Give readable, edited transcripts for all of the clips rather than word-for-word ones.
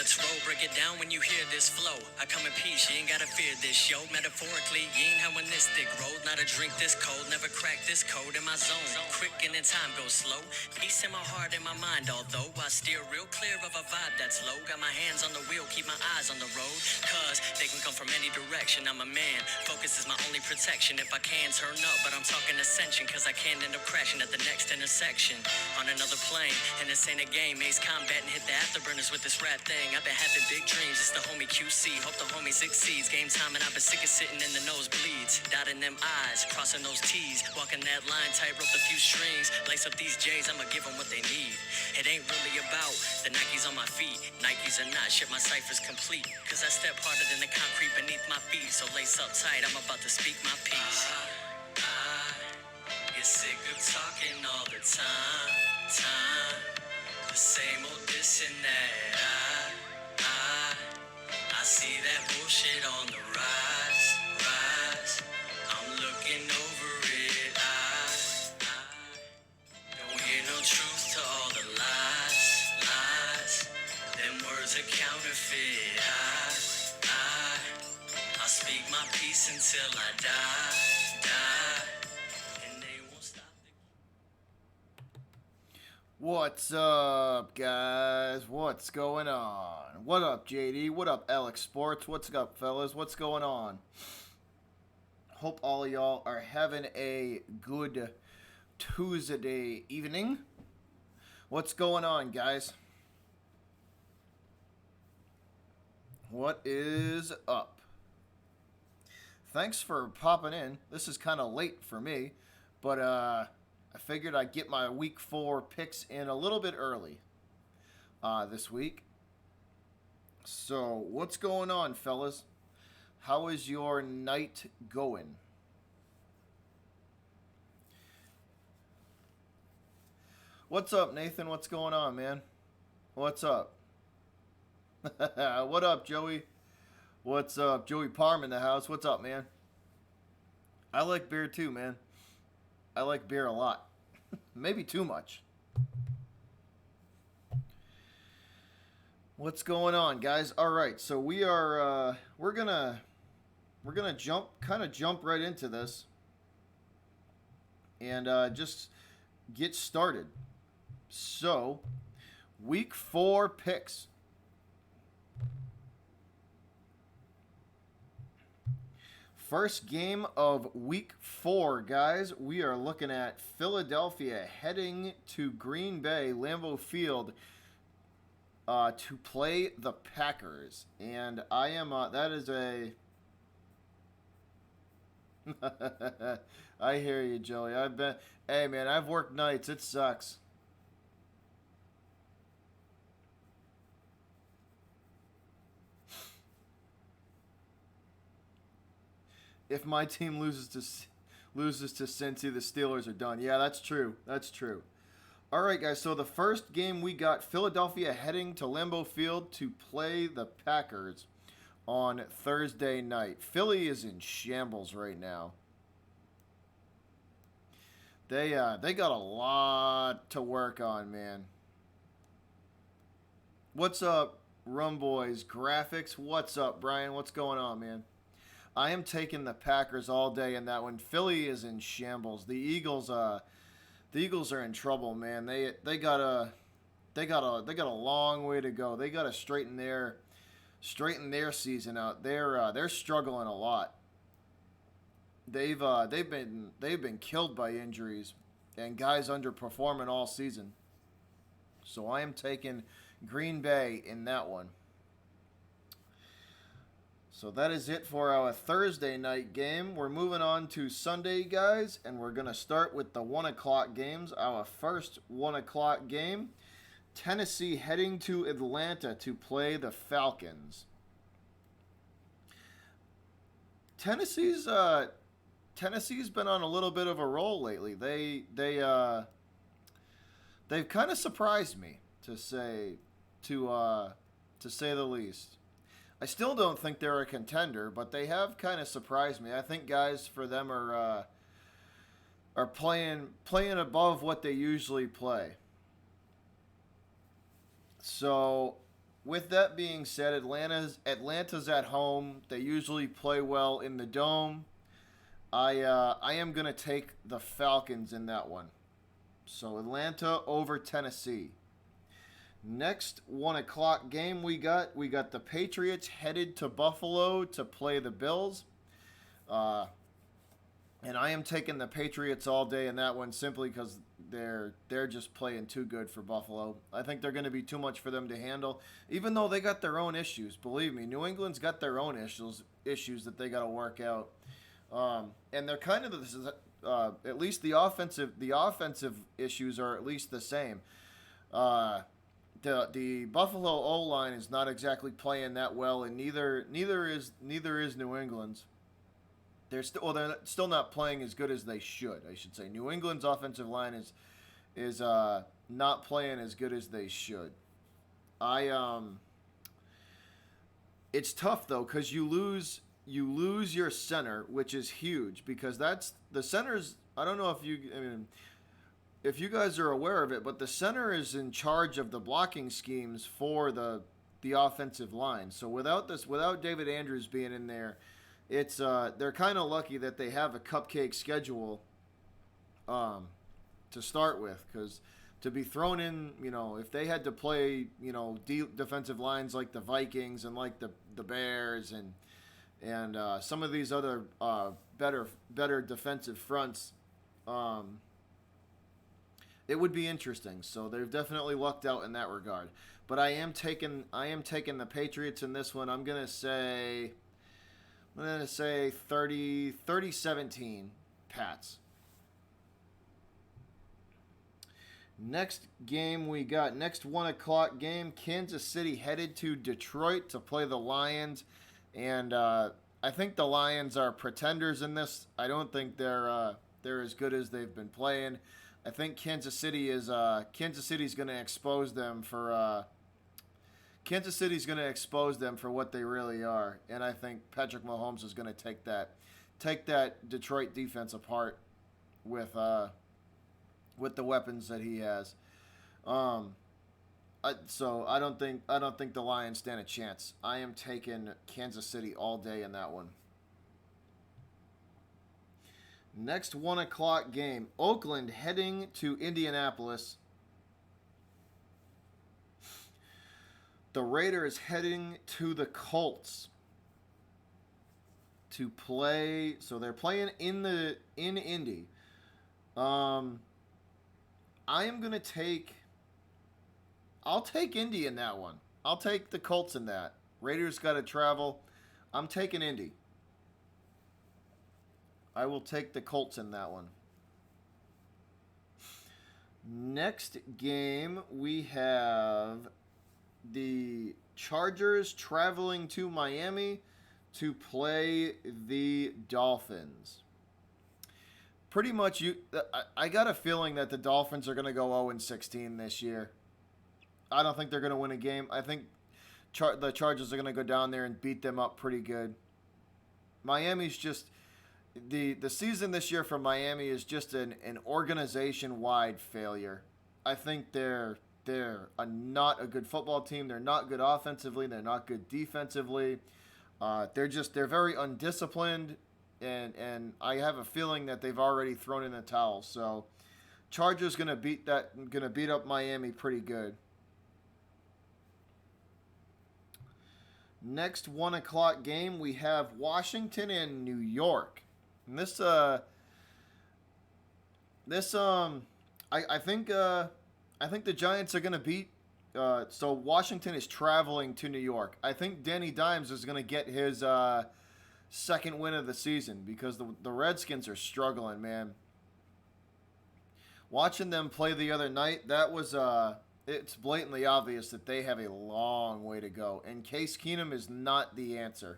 let's roll, break it down when you hear this flow. I come in peace, you ain't gotta fear this, yo. Metaphorically, you ain't how in this thick road. Not a drink this cold, never crack this code in my zone. Quick and then time goes slow. Peace in my heart and my mind, although I steer real clear of a vibe that's low. Got my hands on the wheel, keep my eyes on the road. Cause they can come from any direction, I'm a man. Focus is my only protection. If I can turn up, but I'm talking ascension. Cause I can't end up crashing at the next intersection. On another plane, and this ain't a game. Ace combat and hit the afterburners with this rap thing. I've been having big dreams, it's the homie QC. Hope the homie succeeds. Game time and I've been sick of sitting in the nosebleeds. Dotting them I's, crossing those T's. Walking that line, tightrope a few strings. Lace up these J's, I'ma give them what they need. It ain't really about the Nikes on my feet. Nikes or not, shit, my cipher's complete. Cause I step harder than the concrete beneath my feet. So lace up tight, I'm about to speak my piece. I get sick of talking all the time. The same old this and that. I see that bullshit on the rise. I'm looking over it. I don't hear no truth to all the lies. Them words are counterfeit. I speak my peace until I die. And they won't stop. What's up, guys? What's going on? What up, JD? What up, Alex Sports? What's up, fellas? What's going on? Hope all of y'all are having a good Tuesday evening. What's going on, guys? What is up? Thanks for popping in. This is kind of late for me, but I figured I'd get my week 4 picks in a little bit early this week. So, what's going on, fellas? How is your night going? What's up, Nathan? What's going on, man? What's up? What up, Joey? What's up? Joey Parm in the house. What's up, man? I like beer too, man. I like beer a lot. Maybe too much. What's going on, guys? All right, so we're gonna jump right into this and just get started. So, week 4 picks. First game of week 4, guys. We are looking at Philadelphia heading to Green Bay, Lambeau Field, to play the Packers. And I am, that is a... I hear you, Joey. Hey, man, I've worked nights. It sucks. If my team loses to Cincy, the Steelers are done. Yeah, that's true. That's true. All right, guys. So the first game we got Philadelphia heading to Lambeau Field to play the Packers on Thursday night. Philly is in shambles right now. They got a lot to work on, man. What's up, Rum Boys Graphics? What's up, Brian? What's going on, man? I am taking the Packers all day in that one. Philly is in shambles. The Eagles are in trouble, man. They got a long way to go. They got to straighten their season out. They're struggling a lot. They've been killed by injuries and guys underperforming all season. So I am taking Green Bay in that one. So that is it for our Thursday night game. We're moving on to Sunday, guys, and we're going to start with the 1 o'clock games. Our first 1 o'clock game, Tennessee heading to Atlanta to play the Falcons. Tennessee's been on a little bit of a roll lately. They've kind of surprised me, to say the least. I still don't think they're a contender, but they have kind of surprised me. I think guys for them are playing above what they usually play. So with that being said, Atlanta's at home. They usually play well in the dome. I am gonna take the Falcons in that one. So Atlanta over Tennessee. Next 1 o'clock game we got the Patriots headed to Buffalo to play the Bills. Uh, and I am taking the Patriots all day in that one simply because they're just playing too good for Buffalo. I think they're going to be too much for them to handle, even though they got their own issues. Believe me, New England's got their own issues that they got to work out. And they're kind of at least the offensive issues are at least the same. The Buffalo O line is not exactly playing that well, and neither is New England's. They're still not playing as good as they should. I should say New England's offensive line is not playing as good as they should. It's tough though because you lose your center, which is huge because that's the center's. I don't know if you guys are aware of it, but the center is in charge of the blocking schemes for the offensive line. So without David Andrews being in there, it's they're kind of lucky that they have a cupcake schedule to start with, because to be thrown in, if they had to play, defensive lines like the Vikings and like the Bears and some of these other better defensive fronts, it would be interesting. So they've definitely lucked out in that regard. But I am taking the Patriots in this one. I'm gonna say 30-17 Pats. Next game we got, next 1 o'clock game, Kansas City headed to Detroit to play the Lions. And I think the Lions are pretenders in this. I don't think they're as good as they've been playing. I think Kansas City's going to expose them for what they really are, and I think Patrick Mahomes is going to take that Detroit defense apart with the weapons that he has. So I don't think the Lions stand a chance. I am taking Kansas City all day in that one. Next 1 o'clock game, Oakland heading to Indianapolis. The Raiders heading to the Colts to play. So they're playing in Indy. I am gonna I'll take Indy in that one. I'll take the Colts in that. Raiders got to travel. I'm taking Indy. I will take the Colts in that one. Next game, we have the Chargers traveling to Miami to play the Dolphins. Pretty much, I got a feeling that the Dolphins are going to go 0-16 this year. I don't think they're going to win a game. I think the Chargers are going to go down there and beat them up pretty good. Miami's just... The season this year for Miami is just an organization-wide failure. I think they're not a good football team. They're not good offensively. They're not good defensively. They're very undisciplined, and I have a feeling that they've already thrown in the towel. So, Chargers gonna beat up Miami pretty good. Next 1 o'clock game, we have Washington and New York. And I think the Giants are going to beat. So Washington is traveling to New York. I think Danny Dimes is going to get his second win of the season because the Redskins are struggling, man. Watching them play the other night, that was it's blatantly obvious that they have a long way to go. And Case Keenum is not the answer.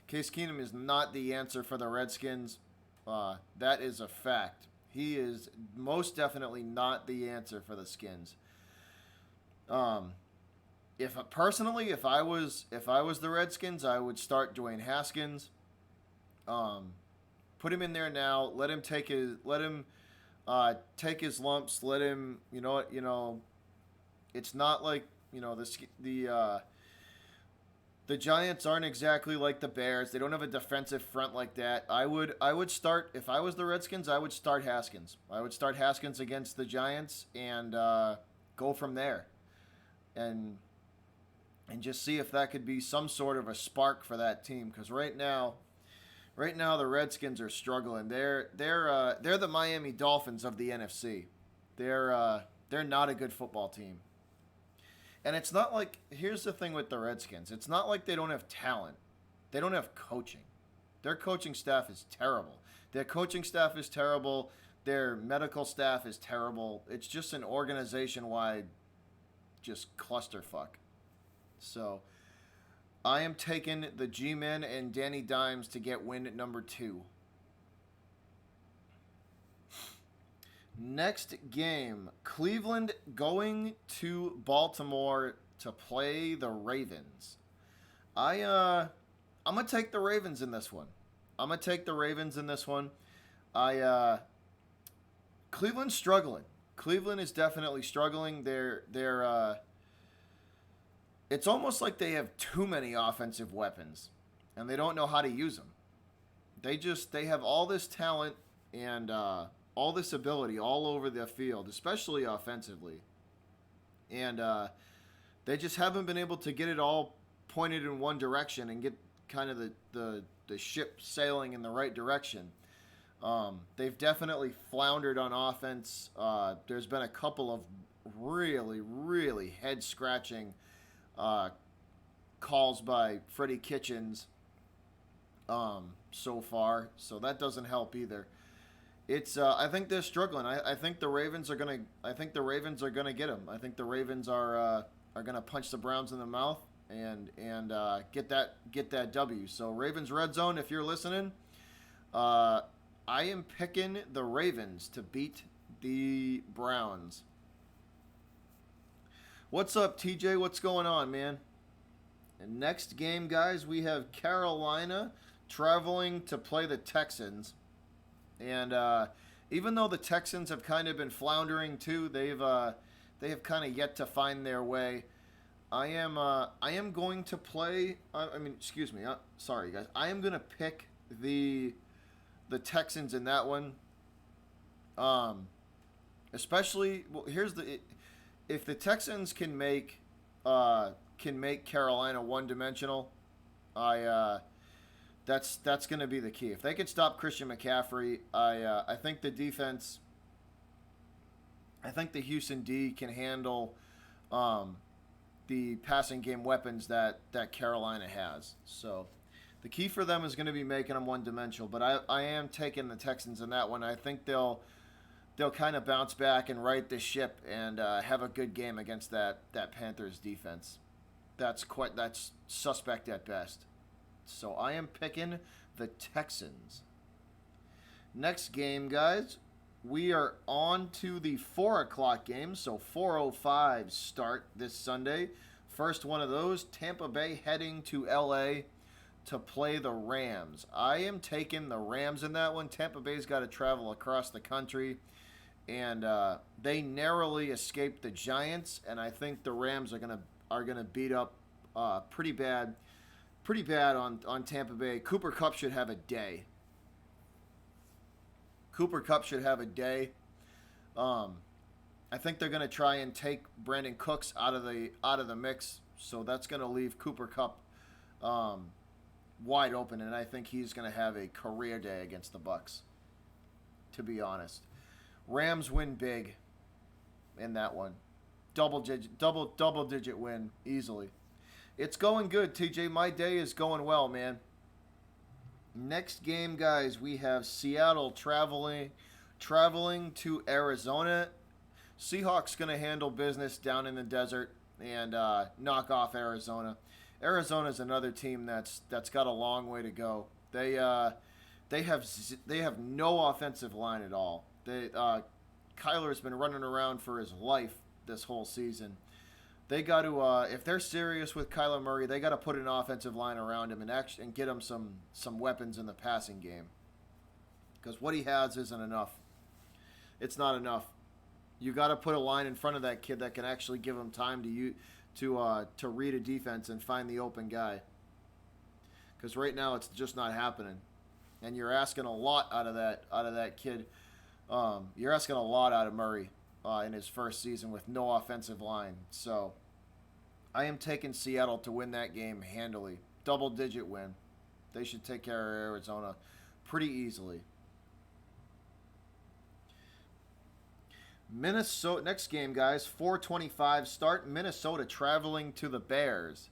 Case Keenum is not the answer for the Redskins. That is a fact. He is most definitely not the answer for the Skins. If I was the Redskins, I would start Dwayne Haskins. Put him in there now. Let him take his lumps. Let him, it's not like You know, the Giants aren't exactly like the Bears. They don't have a defensive front like that. I would start, if I was the Redskins, I would start Haskins. I would start Haskins against the Giants and go from there, and just see if that could be some sort of a spark for that team. Because right now the Redskins are struggling. They're the Miami Dolphins of the NFC. They're not a good football team. And it's not like, here's the thing with the Redskins. It's not like they don't have talent. They don't have coaching. Their coaching staff is terrible. Their coaching staff is terrible. Their medical staff is terrible. It's just an organization-wide just clusterfuck. So, I am taking the G-Men and Danny Dimes to get win at number 2. Next game, Cleveland going to Baltimore to play the Ravens. I'm gonna take the Ravens in this one. Cleveland's struggling. Cleveland is definitely struggling. It's almost like they have too many offensive weapons, and they don't know how to use them. They have all this talent and all this ability all over the field, especially offensively, and they just haven't been able to get it all pointed in one direction and get kind of the ship sailing in the right direction. They've definitely floundered on offense. There's been a couple of really, really head-scratching calls by Freddie Kitchens so far, so that doesn't help either. I think they're struggling. I think the Ravens are gonna. I think the Ravens are gonna get them. I think the Ravens are gonna punch the Browns in the mouth and get that W. So Ravens Red Zone, if you're listening, I am picking the Ravens to beat the Browns. What's up, TJ? What's going on, man? And next game, guys, we have Carolina traveling to play the Texans. And even though the Texans have kind of been floundering too, they have kind of yet to find their way. I am going to play. Excuse me. Sorry, guys. I am going to pick the Texans in that one. Especially, well, if the Texans can make Carolina one-dimensional, that's going to be the key. If they can stop Christian McCaffrey, I think the defense, I think the Houston D can handle the passing game weapons that Carolina has. So the key for them is going to be making them one-dimensional. But I am taking the Texans in that one. I think they'll kind of bounce back and right the ship and have a good game against that Panthers defense. That's suspect at best. So I am picking the Texans. Next game, guys. We are on to the 4 o'clock game. So 4:05 start this Sunday. First one of those, Tampa Bay heading to LA to play the Rams. I am taking the Rams in that one. Tampa Bay's got to travel across the country. And they narrowly escaped the Giants. And I think the Rams are gonna beat up pretty bad on Tampa Bay. Cooper Kupp should have a day. I think they're going to try and take Brandon Cooks out of the mix, so that's going to leave Cooper Kupp wide open, and I think he's going to have a career day against the Bucs, to be honest. Rams win big in that one. Double digit win easily. It's going good, TJ. My day is going well, man. Next game, guys, we have Seattle traveling to Arizona. Seahawks going to handle business down in the desert and knock off Arizona. Arizona's another team that's got a long way to go. They have no offensive line at all. Kyler's been running around for his life this whole season. They got to, if they're serious with Kyler Murray, they got to put an offensive line around him and get him some weapons in the passing game. Because what he has isn't enough. It's not enough. You got to put a line in front of that kid that can actually give him time to read a defense and find the open guy. Because right now it's just not happening, and you're asking a lot out of that kid. You're asking a lot out of Murray in his first season with no offensive line. So I am taking Seattle to win that game handily, double-digit win. They should take care of Arizona pretty easily. Minnesota next game, guys. 4:25 start. Minnesota traveling to the Bears.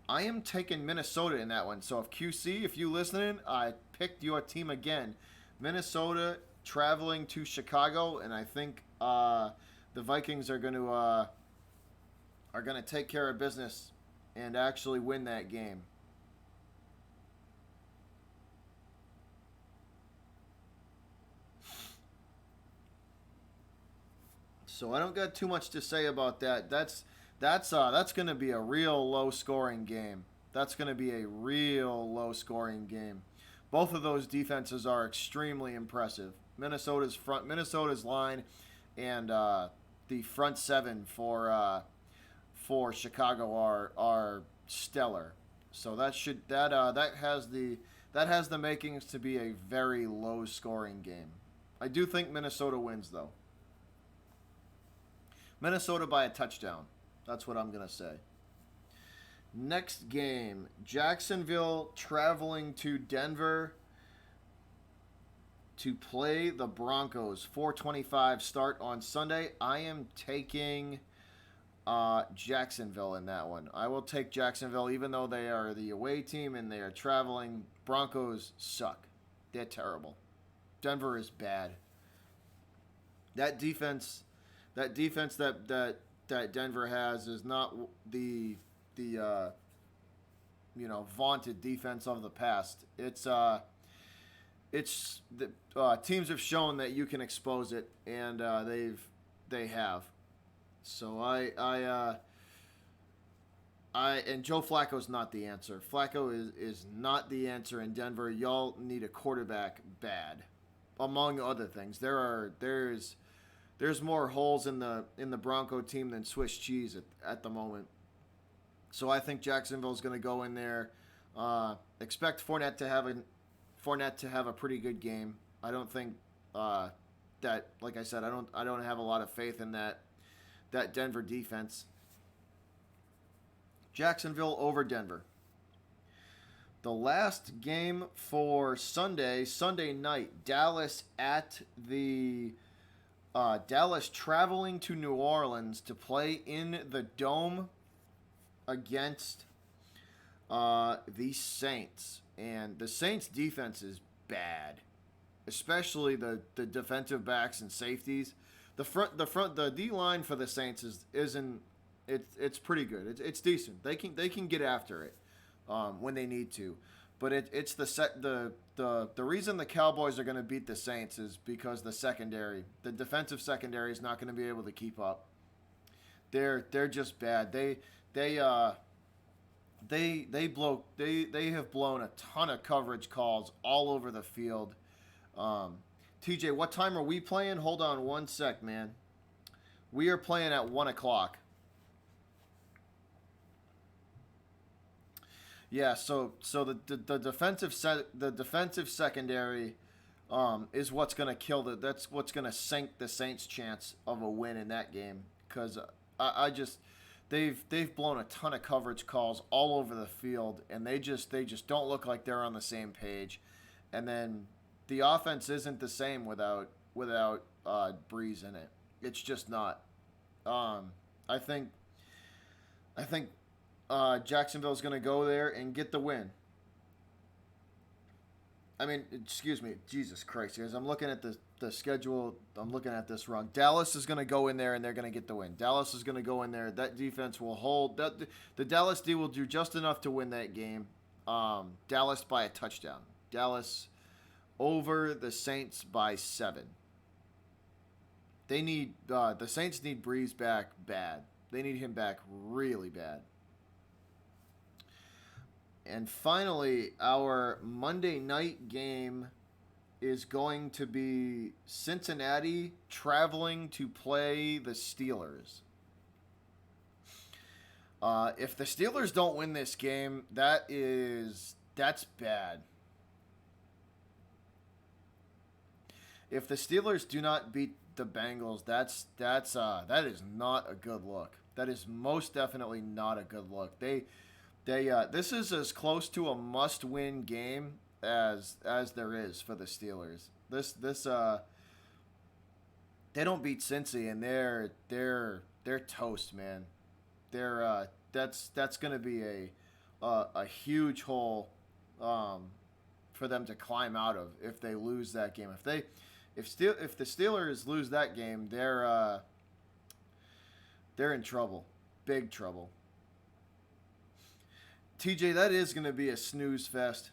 I am taking Minnesota in that one. So if QC, if you listening, I picked your team again. Minnesota traveling to Chicago, and I think the Vikings are going to take care of business and actually win that game. So I don't got too much to say about that. That's going to be a real low scoring game. That's going to be a real low scoring game. Both of those defenses are extremely impressive. Minnesota's line, and the front seven for Chicago are stellar. So that has the makings to be a very low scoring game. I do think Minnesota wins though. Minnesota by a touchdown. That's what I'm going to say. Next game, Jacksonville traveling to Denver to play the Broncos. 4:25 start on Sunday. I am taking Jacksonville in that one. I will take Jacksonville even though they are the away team and they are traveling. Broncos suck. They're terrible. Denver is bad. That defense that Denver has is not the vaunted defense of the past. It's the teams have shown that you can expose it, and they have. So and Joe Flacco's not the answer. Flacco is not the answer in Denver. Y'all need a quarterback bad, among other things. There's more holes in the Bronco team than Swiss cheese at the moment. So I think Jacksonville's going to go in there. Expect Fournette to have a pretty good game. I don't think that, like I said, I don't have a lot of faith in that Denver defense. Jacksonville over Denver. The last game for Sunday night, Dallas at the Dallas traveling to New Orleans to play in the Dome against the Saints. And the Saints defense is bad, especially the defensive backs and safeties. The D line for the Saints it's pretty good. It's decent. They can get after it when they need to. But it's the reason the Cowboys are going to beat the Saints is because the defensive secondary is not going to be able to keep up. They're just bad. They have blown a ton of coverage calls all over the field. TJ, what time are we playing? Hold on one sec, man. We are playing at 1:00. Yeah, so the defensive secondary is what's going to kill that's what's going to sink the Saints' chance of a win in that game, because they've blown a ton of coverage calls all over the field, and they just don't look like they're on the same page. And then the offense isn't the same without Breeze in it. It's just not. I think Jacksonville's going to go there and get the win. I mean, excuse me, Jesus Christ, guys. I'm looking at the schedule. I'm looking at this wrong. Dallas is going to go in there and they're going to get the win. Dallas is going to go in there. That defense will hold. The Dallas D will do just enough to win that game. Dallas by a touchdown. Dallas over the Saints by 7. The Saints need Breeze back bad. They need him back really bad. And finally, our Monday night game is going to be Cincinnati traveling to play the Steelers. If the Steelers don't win this game, that's bad. If the Steelers do not beat the Bengals, that is not a good look. That is most definitely not a good look. This is as close to a must-win game as there is for the Steelers. They don't beat Cincy and they're toast, man. That's gonna be a huge hole for them to climb out of if they lose that game. If the Steelers lose that game, they're in trouble, big trouble. TJ, that is gonna be a snooze fest.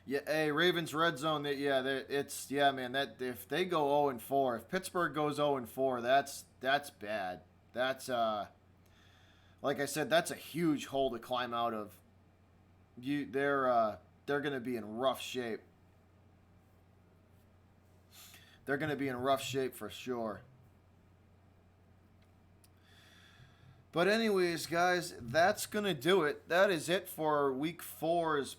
Yeah, hey, Ravens red zone. Man. That if they go 0-4, if Pittsburgh goes 0-4, that's bad. That's like I said, that's a huge hole to climb out of. They're gonna be in rough shape. They're gonna be in rough shape for sure. But anyways, guys, that's gonna do it. That is it for Week 4's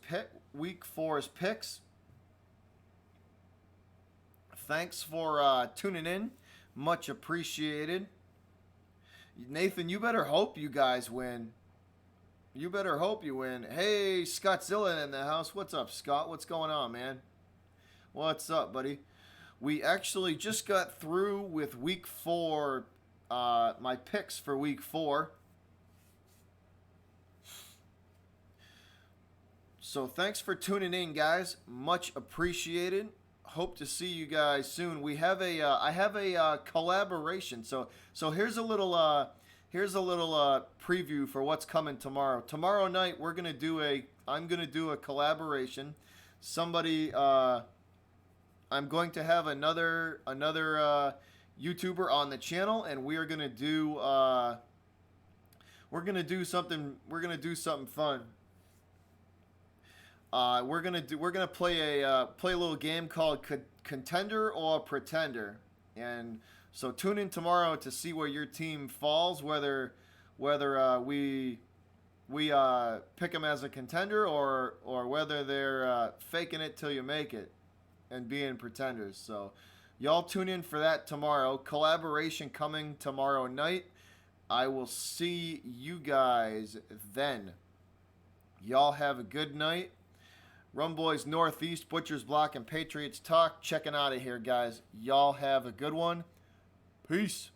picks. Thanks for tuning in. Much appreciated. Nathan, you better hope you guys win. You better hope you win. Hey, Scottzilla in the house. What's up, Scott? What's going on, man? What's up, buddy? We actually just got through with Week 4. My picks for Week 4. So thanks for tuning in, guys. Much appreciated. Hope to see you guys soon. We have I have a collaboration. So here's a little preview for what's coming tomorrow. Tomorrow night I'm gonna do a collaboration. I'm going to have another YouTuber on the channel, and we are gonna do something fun. We're gonna play a little game called Contender or Pretender, and so tune in tomorrow to see where your team falls, whether we pick them as a contender or whether they're faking it till you make it and being pretenders. So y'all tune in for that tomorrow. Collaboration coming tomorrow night. I will see you guys then. Y'all have a good night. Rum Boys Northeast, Butcher's Block, and Patriots Talk. Checking out of here, guys. Y'all have a good one. Peace.